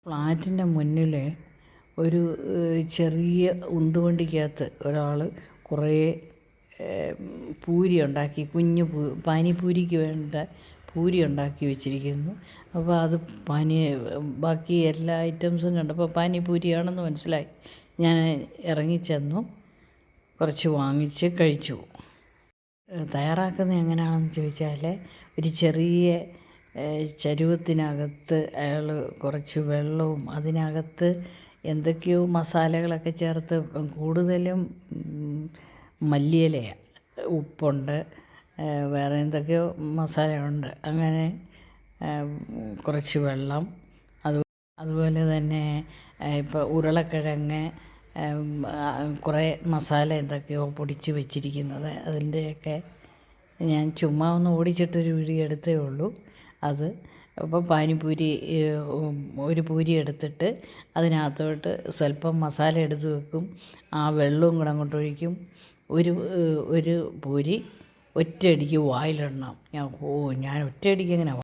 ഫ്ലാറ്റിൻ്റെ മുന്നിൽ ഒരു ചെറിയ ഉന്തുവണ്ടിക്കകത്ത് ഒരാൾ കുറേ പൂരി ഉണ്ടാക്കി, കുഞ്ഞു പാനിപൂരിക്ക് വേണ്ട പൂരി ഉണ്ടാക്കി വെച്ചിരിക്കുന്നു. അപ്പോൾ അത് ബാക്കി എല്ലാ ഐറ്റംസും കണ്ടപ്പോൾ പാനിപൂരിയാണെന്ന് മനസ്സിലായി. ഞാൻ ഇറങ്ങിച്ചെന്നു, കുറച്ച് വാങ്ങിച്ച് കഴിച്ചു. തയ്യാറാക്കുന്നത് എങ്ങനെയാണെന്ന് ചോദിച്ചാൽ, ഒരു ചെറിയ ചരുവത്തിനകത്ത് അയാൾ കുറച്ച് വെള്ളവും അതിനകത്ത് എന്തൊക്കെയോ മസാലകളൊക്കെ ചേർത്ത്, കൂടുതലും മല്ലിയിലയാണ്, ഉപ്പുണ്ട്, വേറെ എന്തൊക്കെയോ മസാലയുണ്ട്. അങ്ങനെ കുറച്ച് വെള്ളം, അതുപോലെ തന്നെ ഇപ്പോൾ ഉരുളക്കിഴങ്ങ്, കുറേ മസാല എന്തൊക്കെയോ പൊടിച്ച് വെച്ചിരിക്കുന്നത്, അതിൻ്റെയൊക്കെ ഞാൻ ചുമ്മാ ഒന്ന് ഓടിച്ചിട്ടൊരു വീഡിയോ എടുത്തേ ഉള്ളൂ. അത് അപ്പോൾ പാനിപൂരി ഒരു പൂരി എടുത്തിട്ട് അതിനകത്തോട്ട് സ്വല്പം മസാല എടുത്ത് വെക്കും, ആ വെള്ളവും കൂടെ അങ്ങോട്ട് ഒഴിക്കും. ഒരു പൂരി ഒറ്റയടിക്ക് വായിലിടണം. ഞാൻ ഒറ്റയടിക്ക് എങ്ങനെ